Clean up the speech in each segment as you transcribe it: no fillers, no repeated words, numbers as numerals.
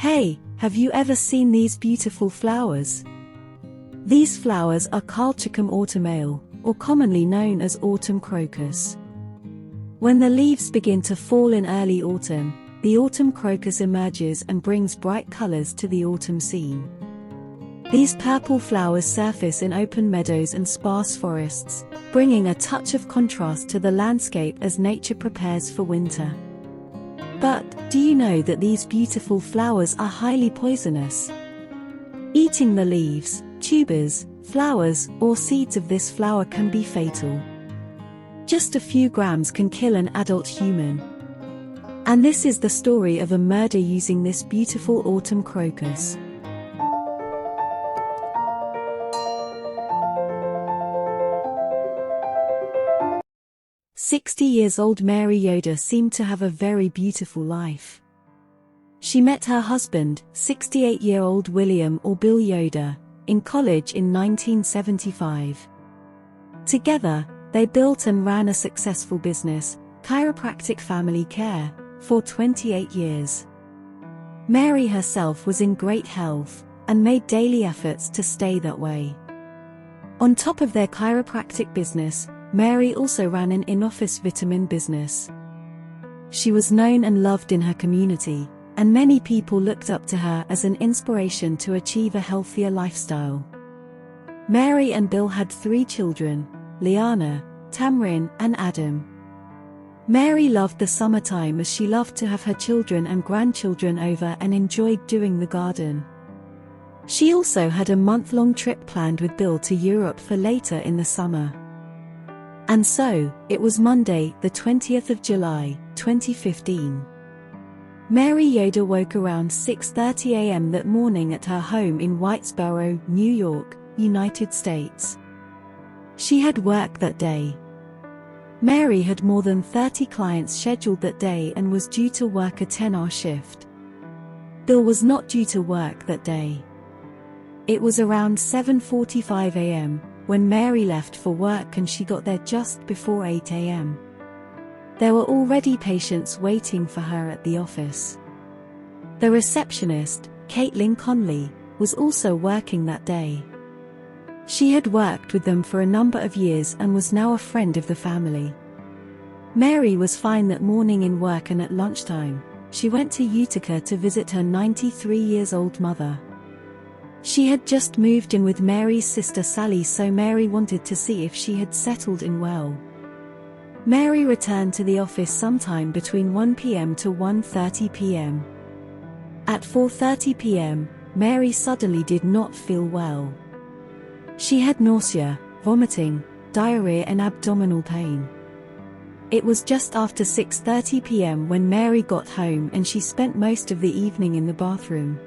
Hey, have you ever seen these beautiful flowers? These flowers are Cultivating autumnale, or commonly known as autumn crocus. When the leaves begin to fall in early autumn, the autumn crocus emerges and brings bright colors to the autumn scene. These purple flowers surface in open meadows and sparse forests, bringing a touch of contrast to the landscape as nature prepares for winter. But, do you know that these beautiful flowers are highly poisonous? Eating the leaves, tubers, flowers, or seeds of this flower can be fatal. Just a few grams can kill an adult human. And this is the story of a murder using this beautiful autumn crocus. 60-year-old Mary Yoder seemed to have a very beautiful life. She met her husband, 68-year-old William or Bill Yoder, in college in 1975. Together, they built and ran a successful business, Chiropractic Family Care, for 28 years. Mary herself was in great health, and made daily efforts to stay that way. On top of their chiropractic business, Mary also ran an in-office vitamin business. She was known and loved in her community, and many people looked up to her as an inspiration to achieve a healthier lifestyle. Mary and Bill had 3 children, Liana, Tamrin, and Adam. Mary loved the summertime as she loved to have her children and grandchildren over and enjoyed doing the garden. She also had a month-long trip planned with Bill to Europe for later in the summer. And so, it was Monday, the 20th of July, 2015. Mary Yoder woke around 6:30 a.m. that morning at her home in Whitesboro, New York, United States. She had work that day. Mary had more than 30 clients scheduled that day and was due to work a 10-hour shift. Bill was not due to work that day. It was around 7:45 a.m. when Mary left for work and she got there just before 8 a.m. There were already patients waiting for her at the office. The receptionist, Caitlin Conley, was also working that day. She had worked with them for a number of years and was now a friend of the family. Mary was fine that morning in work, and at lunchtime, she went to Utica to visit her 93-year-old mother. She had just moved in with Mary's sister Sally, so Mary wanted to see if she had settled in well. Mary returned to the office sometime between 1 p.m. to 1:30 p.m. At 4:30 p.m., Mary suddenly did not feel well. She had nausea, vomiting, diarrhea and abdominal pain. It was just after 6:30 p.m. when Mary got home, and she spent most of the evening in the bathroom.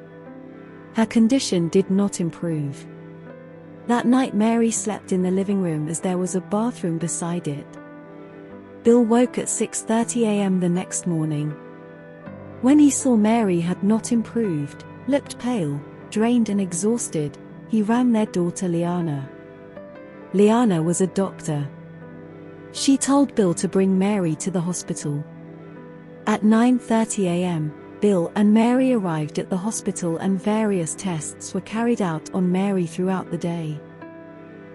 Her condition did not improve. That night Mary slept in the living room as there was a bathroom beside it. Bill woke at 6:30 a.m. the next morning. When he saw Mary had not improved, looked pale, drained and exhausted, he rang their daughter Liana. Liana was a doctor. She told Bill to bring Mary to the hospital. At 9:30 a.m., Bill and Mary arrived at the hospital and various tests were carried out on Mary throughout the day.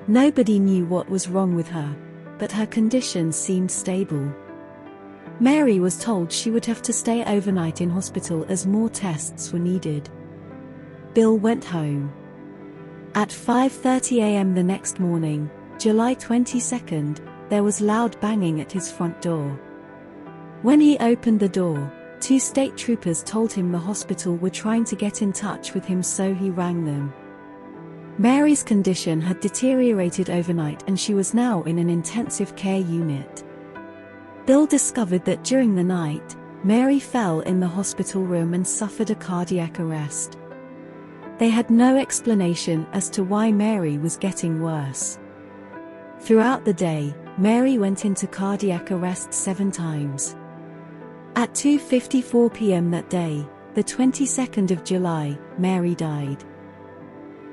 Nobody knew what was wrong with her, but her condition seemed stable. Mary was told she would have to stay overnight in hospital as more tests were needed. Bill went home. At 5:30 a.m. the next morning, July 22nd, there was loud banging at his front door. When he opened the door, 2 state troopers told him the hospital were trying to get in touch with him, so he rang them. Mary's condition had deteriorated overnight and she was now in an intensive care unit. Bill discovered that during the night, Mary fell in the hospital room and suffered a cardiac arrest. They had no explanation as to why Mary was getting worse. Throughout the day, Mary went into cardiac arrest 7 times. At 2:54 p.m. that day, the 22nd of July, Mary died.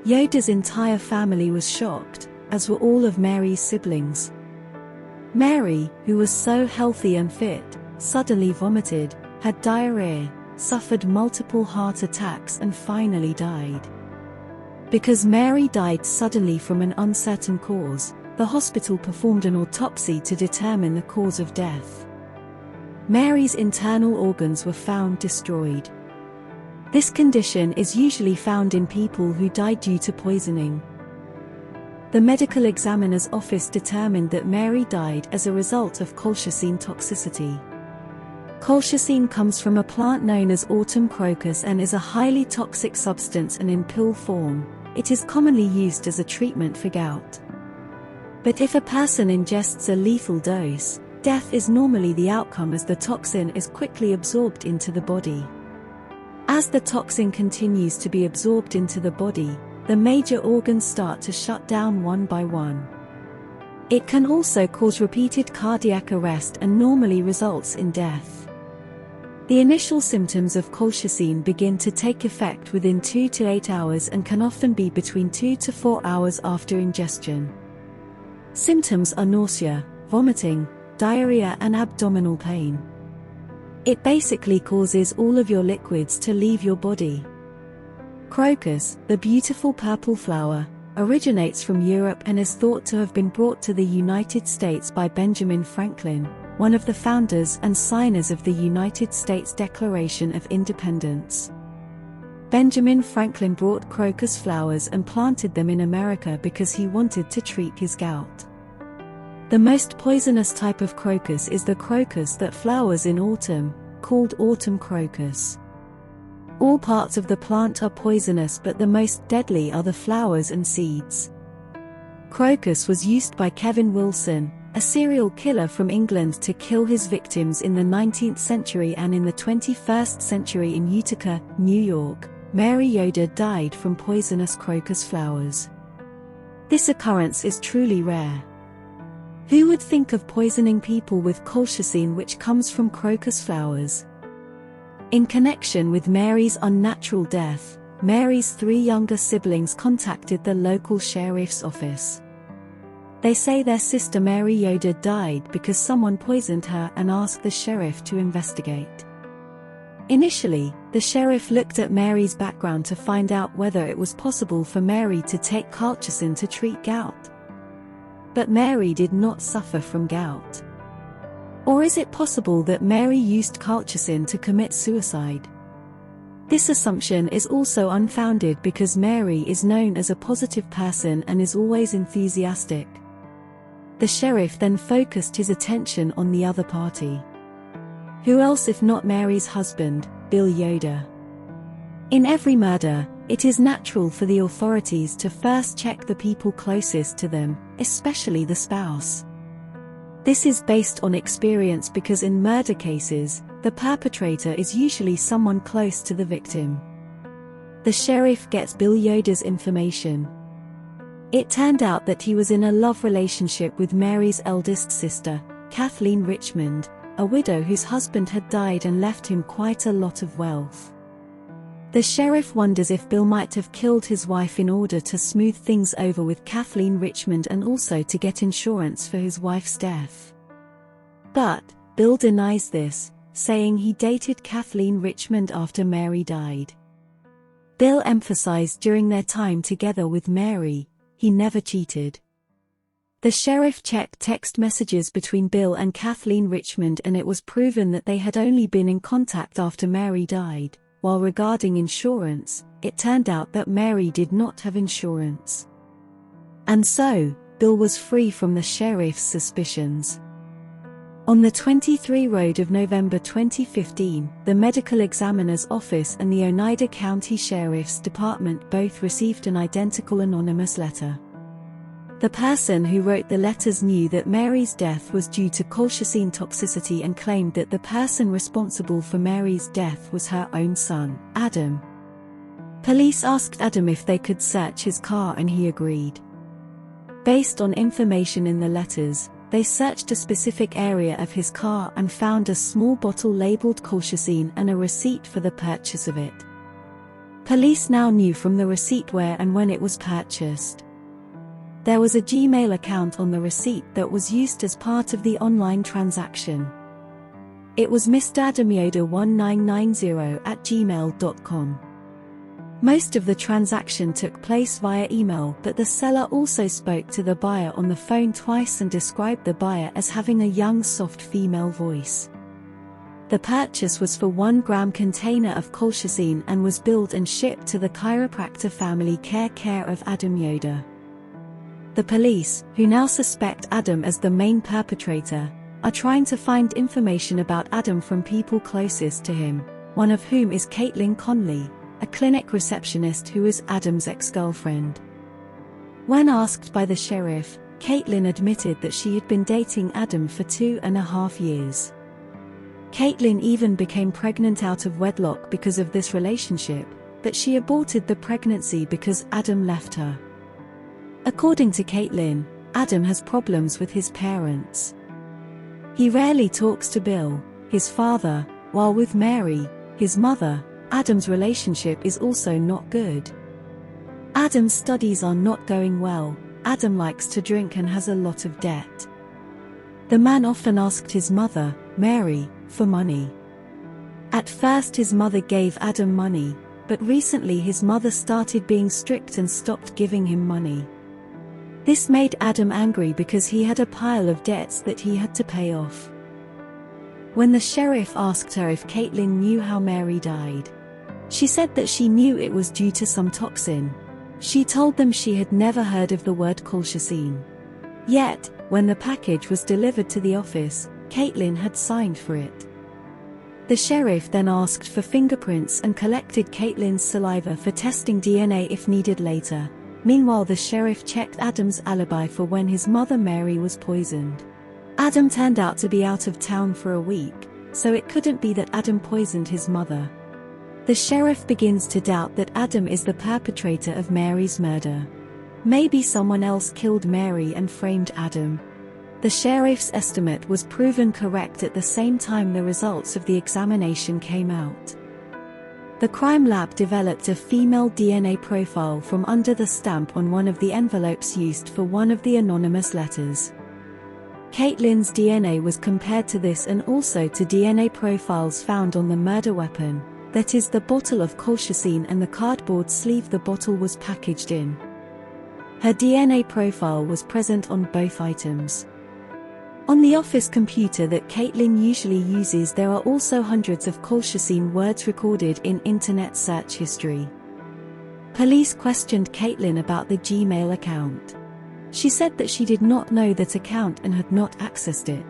Yoder's entire family was shocked, as were all of Mary's siblings. Mary, who was so healthy and fit, suddenly vomited, had diarrhea, suffered multiple heart attacks and finally died. Because Mary died suddenly from an uncertain cause, the hospital performed an autopsy to determine the cause of death. Mary's internal organs were found destroyed. This condition is usually found in people who died due to poisoning. The medical examiner's office determined that Mary died as a result of colchicine toxicity. Colchicine comes from a plant known as autumn crocus and is a highly toxic substance, and in pill form, it is commonly used as a treatment for gout. But if a person ingests a lethal dose, death is normally the outcome, as the toxin is quickly absorbed into the body. As the toxin continues to be absorbed into the body, the major organs start to shut down one by one. It can also cause repeated cardiac arrest and normally results in death. The initial symptoms of colchicine begin to take effect within 2 to 8 hours and can often be between 2 to 4 hours after ingestion. Symptoms are nausea, vomiting, diarrhea and abdominal pain. It basically causes all of your liquids to leave your body. Crocus, the beautiful purple flower, originates from Europe and is thought to have been brought to the United States by Benjamin Franklin, one of the founders and signers of the United States Declaration of Independence. Benjamin Franklin brought crocus flowers and planted them in America because he wanted to treat his gout. The most poisonous type of crocus is the crocus that flowers in autumn, called autumn crocus. All parts of the plant are poisonous, but the most deadly are the flowers and seeds. Crocus was used by Kevin Wilson, a serial killer from England, to kill his victims in the 19th century, and in the 21st century in Utica, New York, Mary Yoder died from poisonous crocus flowers. This occurrence is truly rare. Who would think of poisoning people with colchicine, which comes from crocus flowers? In connection with Mary's unnatural death, Mary's 3 younger siblings contacted the local sheriff's office. They say their sister Mary Yoder died because someone poisoned her and asked the sheriff to investigate. Initially, the sheriff looked at Mary's background to find out whether it was possible for Mary to take colchicine to treat gout. But Mary did not suffer from gout. Or is it possible that Mary used colchicine to commit suicide? This assumption is also unfounded because Mary is known as a positive person and is always enthusiastic. The sheriff then focused his attention on the other party. Who else if not Mary's husband, Bill Yoder? In every murder, it is natural for the authorities to first check the people closest to them, especially the spouse. This is based on experience because in murder cases, the perpetrator is usually someone close to the victim. The sheriff gets Bill Yoder's information. It turned out that he was in a love relationship with Mary's eldest sister, Kathleen Richmond, a widow whose husband had died and left him quite a lot of wealth. The sheriff wonders if Bill might have killed his wife in order to smooth things over with Kathleen Richmond and also to get insurance for his wife's death. But Bill denies this, saying he dated Kathleen Richmond after Mary died. Bill emphasized during their time together with Mary, he never cheated. The sheriff checked text messages between Bill and Kathleen Richmond and it was proven that they had only been in contact after Mary died. While regarding insurance, it turned out that Mary did not have insurance. And so, Bill was free from the sheriff's suspicions. On the 23 road of November 2015, the medical examiner's office and the Oneida County Sheriff's Department both received an identical anonymous letter. The person who wrote the letters knew that Mary's death was due to colchicine toxicity and claimed that the person responsible for Mary's death was her own son, Adam. Police asked Adam if they could search his car and he agreed. Based on information in the letters, they searched a specific area of his car and found a small bottle labeled colchicine and a receipt for the purchase of it. Police now knew from the receipt where and when it was purchased. There was a Gmail account on the receipt that was used as part of the online transaction. It was mradamyoder1990@gmail.com. Most of the transaction took place via email, but the seller also spoke to the buyer on the phone twice and described the buyer as having a young, soft female voice. The purchase was for 1 gram container of colchicine and was billed and shipped to the chiropractor family care of Adam Yoder. The police, who now suspect Adam as the main perpetrator, are trying to find information about Adam from people closest to him, one of whom is Caitlin Conley, a clinic receptionist who is Adam's ex-girlfriend. When asked by the sheriff, Caitlin admitted that she had been dating Adam for 2.5 years. Caitlin even became pregnant out of wedlock because of this relationship, but she aborted the pregnancy because Adam left her. According to Caitlin, Adam has problems with his parents. He rarely talks to Bill, his father, while with Mary, his mother. Adam's relationship is also not good. Adam's studies are not going well. Adam likes to drink and has a lot of debt. The man often asked his mother, Mary, for money. At first his mother gave Adam money, but recently his mother started being strict and stopped giving him money. This made Adam angry because he had a pile of debts that he had to pay off. When the sheriff asked her if Caitlin knew how Mary died, she said that she knew it was due to some toxin. She told them she had never heard of the word colchicine. Yet, when the package was delivered to the office, Caitlin had signed for it. The sheriff then asked for fingerprints and collected Caitlin's saliva for testing DNA if needed later. Meanwhile, the sheriff checked Adam's alibi for when his mother Mary was poisoned. Adam turned out to be out of town for a week, so it couldn't be that Adam poisoned his mother. The sheriff begins to doubt that Adam is the perpetrator of Mary's murder. Maybe someone else killed Mary and framed Adam. The sheriff's estimate was proven correct at the same time the results of the examination came out. The crime lab developed a female DNA profile from under the stamp on one of the envelopes used for one of the anonymous letters. Caitlin's DNA was compared to this and also to DNA profiles found on the murder weapon, that is the bottle of colchicine and the cardboard sleeve the bottle was packaged in. Her DNA profile was present on both items. On the office computer that Caitlin usually uses there are also hundreds of colchicine words recorded in internet search history. Police questioned Caitlin about the Gmail account. She said that she did not know that account and had not accessed it.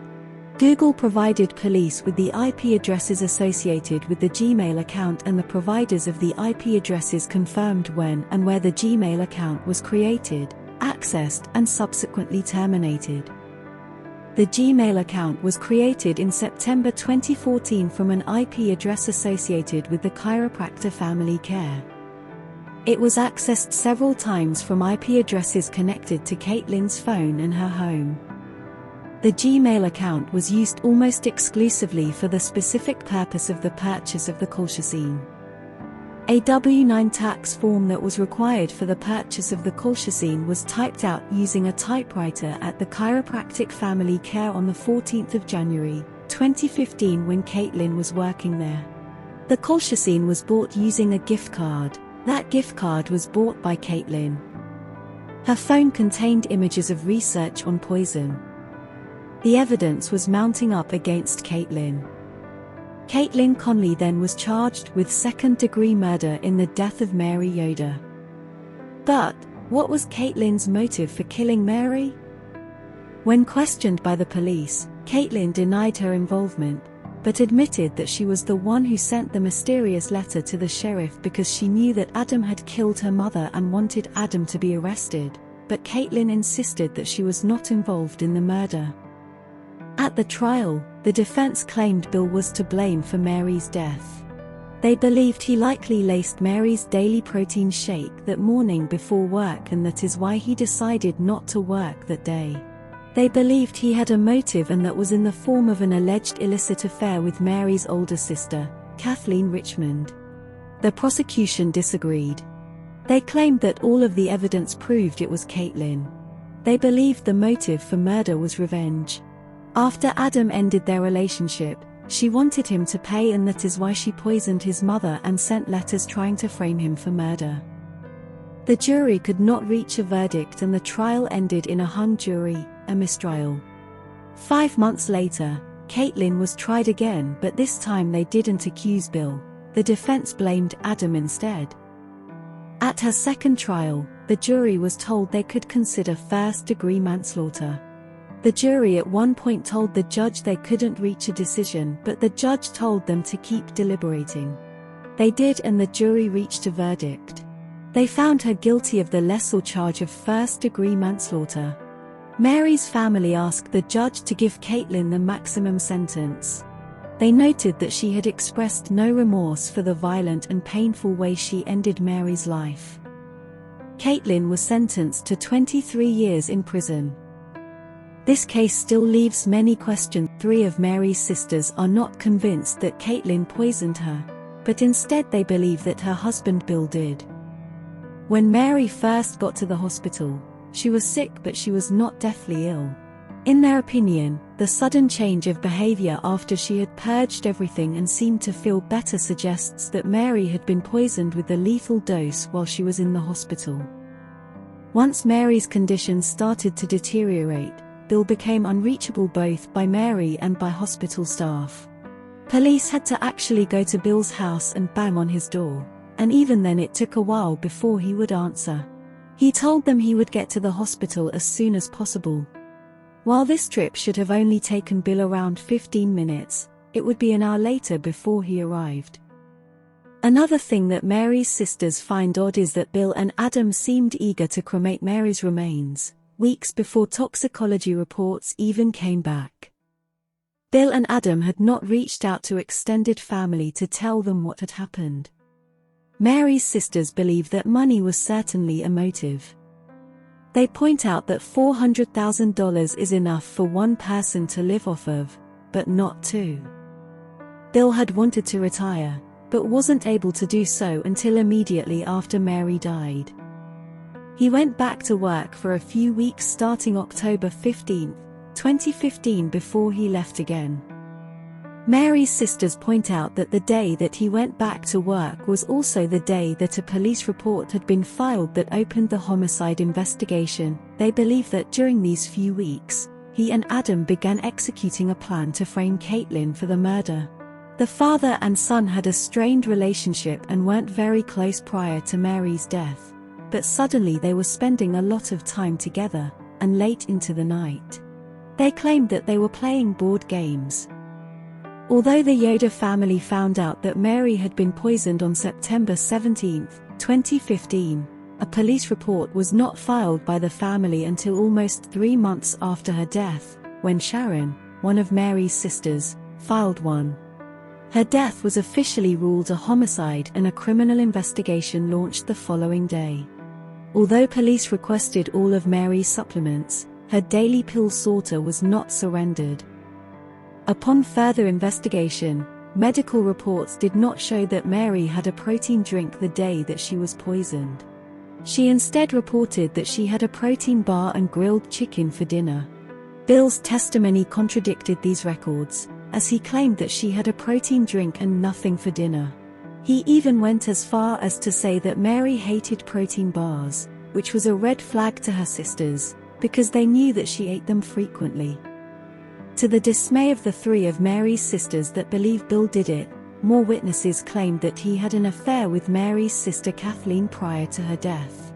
Google provided police with the IP addresses associated with the Gmail account, and the providers of the IP addresses confirmed when and where the Gmail account was created, accessed, and subsequently terminated. The Gmail account was created in September 2014 from an IP address associated with the chiropractor family care. It was accessed several times from IP addresses connected to Caitlin's phone and her home. The Gmail account was used almost exclusively for the specific purpose of the purchase of the colchicine. A W-9 tax form that was required for the purchase of the colchicine was typed out using a typewriter at the chiropractic family care on the 14th of January, 2015 when Caitlin was working there. The colchicine was bought using a gift card. That gift card was bought by Caitlin. Her phone contained images of research on poison. The evidence was mounting up against Caitlin. Caitlin Conley then was charged with second-degree murder in the death of Mary Yoder. But, what was Caitlin's motive for killing Mary? When questioned by the police, Caitlin denied her involvement, but admitted that she was the one who sent the mysterious letter to the sheriff because she knew that Adam had killed her mother and wanted Adam to be arrested, but Caitlin insisted that she was not involved in the murder. At the trial, the defense claimed Bill was to blame for Mary's death. They believed he likely laced Mary's daily protein shake that morning before work, and that is why he decided not to work that day. They believed he had a motive, and that was in the form of an alleged illicit affair with Mary's older sister, Kathleen Richmond. The prosecution disagreed. They claimed that all of the evidence proved it was Caitlin. They believed the motive for murder was revenge. After Adam ended their relationship, She wanted him to pay, and that is why she poisoned his mother and sent letters trying to frame him for murder. The jury could not reach a verdict and the trial ended in a hung jury, a mistrial. 5 months later, Caitlin was tried again, but this time they didn't accuse Bill. The defense blamed Adam instead. At her second trial, the jury was told they could consider first-degree manslaughter. The jury at one point told the judge they couldn't reach a decision, but the judge told them to keep deliberating. They did, and the jury reached a verdict. They found her guilty of the lesser charge of first-degree manslaughter. Mary's family asked the judge to give Caitlin the maximum sentence. They noted that she had expressed no remorse for the violent and painful way she ended Mary's life. Caitlin was sentenced to 23 years in prison. This case still leaves many questions. 3 of Mary's sisters are not convinced that Caitlin poisoned her, but instead they believe that her husband Bill did. When Mary first got to the hospital, she was sick, but she was not deathly ill. In their opinion, the sudden change of behavior after she had purged everything and seemed to feel better suggests that Mary had been poisoned with a lethal dose while she was in the hospital. Once Mary's condition started to deteriorate, Bill became unreachable both by Mary and by hospital staff. Police had to actually go to Bill's house and bang on his door, and even then it took a while before he would answer. He told them he would get to the hospital as soon as possible. While this trip should have only taken Bill around 15 minutes, it would be an hour later before he arrived. Another thing that Mary's sisters find odd is that Bill and Adam seemed eager to cremate Mary's remains, weeks before toxicology reports even came back. Bill and Adam had not reached out to extended family to tell them what had happened. Mary's sisters believe that money was certainly a motive. They point out that $400,000 is enough for one person to live off of, but not 2. Bill had wanted to retire, but wasn't able to do so until immediately after Mary died. He went back to work for a few weeks starting October 15, 2015 before he left again. Mary's sisters point out that the day that he went back to work was also the day that a police report had been filed that opened the homicide investigation. They believe that during these few weeks, he and Adam began executing a plan to frame Caitlin for the murder. The father and son had a strained relationship and weren't very close prior to Mary's death, but suddenly they were spending a lot of time together, and late into the night. They claimed that they were playing board games. Although the Yoder family found out that Mary had been poisoned on September 17, 2015, a police report was not filed by the family until almost 3 months after her death, when Sharon, one of Mary's sisters, filed one. Her death was officially ruled a homicide and a criminal investigation launched the following day. Although police requested all of Mary's supplements, her daily pill sorter was not surrendered. Upon further investigation, medical reports did not show that Mary had a protein drink the day that she was poisoned. She instead reported that she had a protein bar and grilled chicken for dinner. Bill's testimony contradicted these records, as he claimed that she had a protein drink and nothing for dinner. He even went as far as to say that Mary hated protein bars, which was a red flag to her sisters, because they knew that she ate them frequently. To the dismay of the 3 of Mary's sisters that believe Bill did it, more witnesses claimed that he had an affair with Mary's sister Kathleen prior to her death.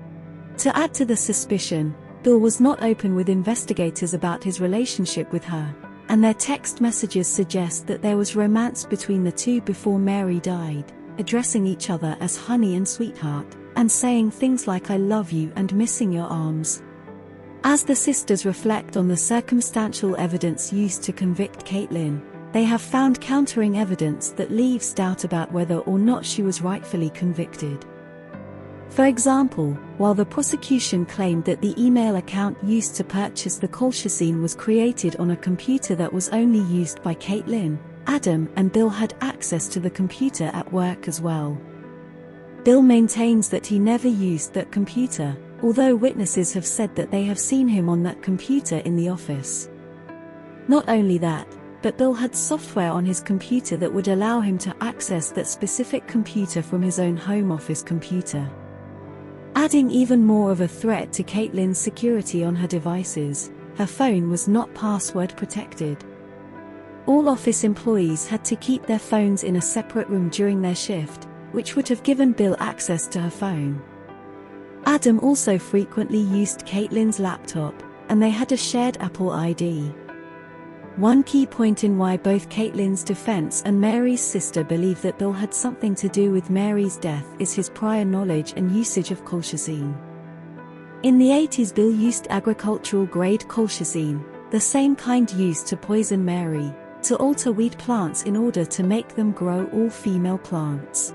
To add to the suspicion, Bill was not open with investigators about his relationship with her, and their text messages suggest that there was romance between the 2 before Mary died, addressing each other as honey and sweetheart, and saying things like "I love you" and "missing your arms." As the sisters reflect on the circumstantial evidence used to convict Caitlin, they have found countering evidence that leaves doubt about whether or not she was rightfully convicted. For example, while the prosecution claimed that the email account used to purchase the colchicine was created on a computer that was only used by Caitlin, Adam and Bill had access to the computer at work as well. Bill maintains that he never used that computer, although witnesses have said that they have seen him on that computer in the office. Not only that, but Bill had software on his computer that would allow him to access that specific computer from his own home office computer. Adding even more of a threat to Caitlin's security on her devices, her phone was not password protected. All office employees had to keep their phones in a separate room during their shift, which would have given Bill access to her phone. Adam also frequently used Caitlin's laptop, and they had a shared Apple ID. One key point in why both Caitlin's defense and Mary's sister believe that Bill had something to do with Mary's death is his prior knowledge and usage of colchicine. In the 80s, Bill used agricultural-grade colchicine, the same kind used to poison Mary, to alter weed plants in order to make them grow all-female plants.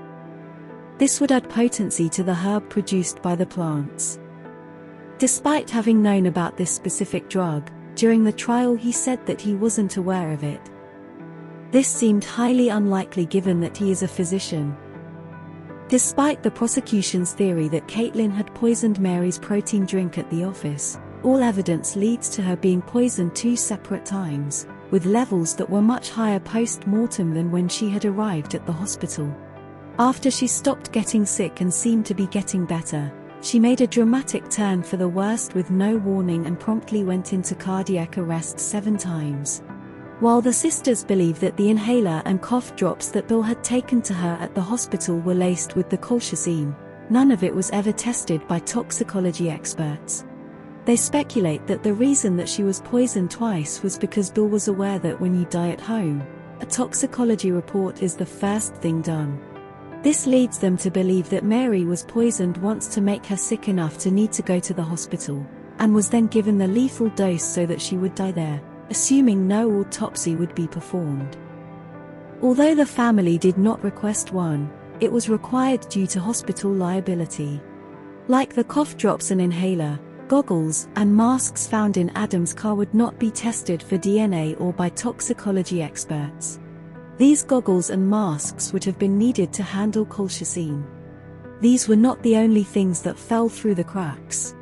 This would add potency to the herb produced by the plants. Despite having known about this specific drug, during the trial he said that he wasn't aware of it. This seemed highly unlikely given that he is a physician. Despite the prosecution's theory that Caitlin had poisoned Mary's protein drink at the office, all evidence leads to her being poisoned 2 separate times, with levels that were much higher post-mortem than when she had arrived at the hospital. After she stopped getting sick and seemed to be getting better, she made a dramatic turn for the worst with no warning and promptly went into cardiac arrest 7 times. While the sisters believe that the inhaler and cough drops that Bill had taken to her at the hospital were laced with the colchicine, none of it was ever tested by toxicology experts. They speculate that the reason that she was poisoned twice was because Bill was aware that when you die at home, a toxicology report is the first thing done. This leads them to believe that Mary was poisoned once to make her sick enough to need to go to the hospital, and was then given the lethal dose so that she would die there, assuming no autopsy would be performed. Although the family did not request one, it was required due to hospital liability. Like the cough drops and inhaler, goggles and masks found in Adam's car would not be tested for DNA or by toxicology experts. These goggles and masks would have been needed to handle colchicine. These were not the only things that fell through the cracks.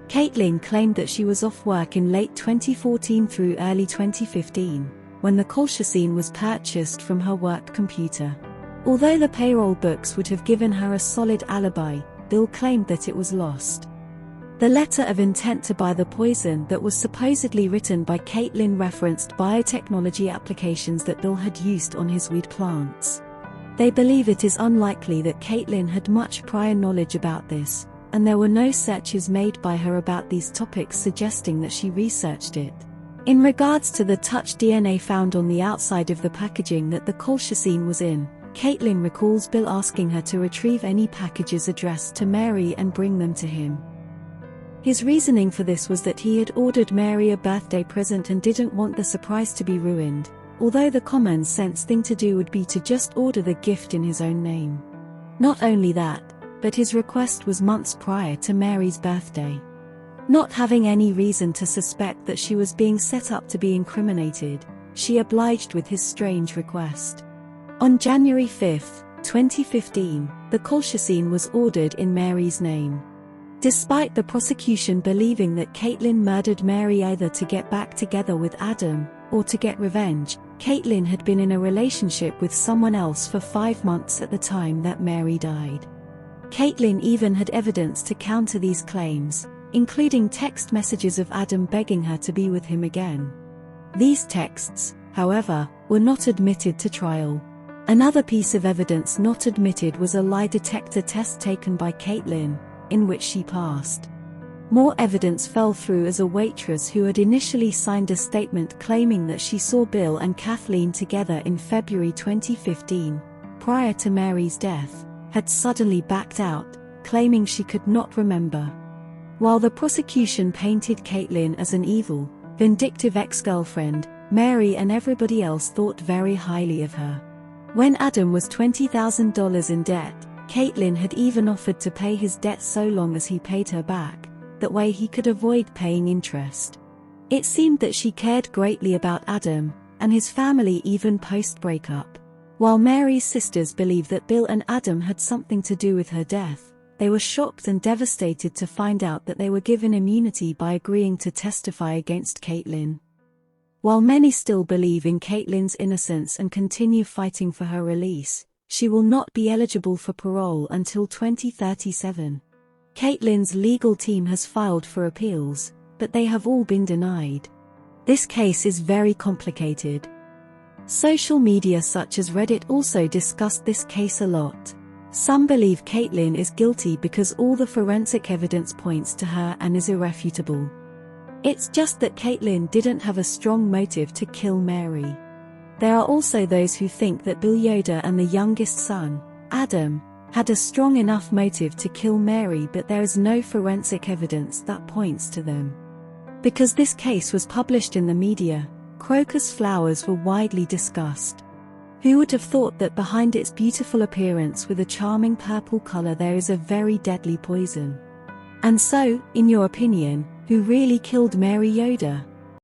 Caitlin claimed that she was off work in late 2014 through early 2015, when the colchicine was purchased from her work computer. Although the payroll books would have given her a solid alibi, Bill claimed that it was lost. The letter of intent to buy the poison that was supposedly written by Caitlin referenced biotechnology applications that Bill had used on his weed plants. They believe it is unlikely that Caitlin had much prior knowledge about this, and there were no searches made by her about these topics suggesting that she researched it. In regards to the touch DNA found on the outside of the packaging that the colchicine was in, Caitlin recalls Bill asking her to retrieve any packages addressed to Mary and bring them to him. His reasoning for this was that he had ordered Mary a birthday present and didn't want the surprise to be ruined, although the common sense thing to do would be to just order the gift in his own name. Not only that, but his request was months prior to Mary's birthday. Not having any reason to suspect that she was being set up to be incriminated, she obliged with his strange request. On January 5, 2015, the colchicine was ordered in Mary's name. Despite the prosecution believing that Caitlin murdered Mary either to get back together with Adam, or to get revenge, Caitlin had been in a relationship with someone else for 5 months at the time that Mary died. Caitlin even had evidence to counter these claims, including text messages of Adam begging her to be with him again. These texts, however, were not admitted to trial. Another piece of evidence not admitted was a lie detector test taken by Caitlin, in which she passed. More evidence fell through as a waitress who had initially signed a statement claiming that she saw Bill and Kathleen together in February 2015, prior to Mary's death, had suddenly backed out, claiming she could not remember. While the prosecution painted Caitlin as an evil, vindictive ex-girlfriend, Mary and everybody else thought very highly of her. When Adam was $20,000 in debt, Caitlin had even offered to pay his debt so long as he paid her back, that way he could avoid paying interest. It seemed that she cared greatly about Adam, and his family even post-breakup. While Mary's sisters believed that Bill and Adam had something to do with her death, they were shocked and devastated to find out that they were given immunity by agreeing to testify against Caitlin. While many still believe in Caitlin's innocence and continue fighting for her release, she will not be eligible for parole until 2037. Caitlin's legal team has filed for appeals, but they have all been denied. This case is very complicated. Social media such as Reddit also discussed this case a lot. Some believe Caitlin is guilty because all the forensic evidence points to her and is irrefutable. It's just that Caitlin didn't have a strong motive to kill Mary. There are also those who think that Bill Yoder and the youngest son, Adam, had a strong enough motive to kill Mary, but there is no forensic evidence that points to them. Because this case was published in the media, crocus flowers were widely discussed. Who would have thought that behind its beautiful appearance with a charming purple color there is a very deadly poison? And so, in your opinion, who really killed Mary Yoder?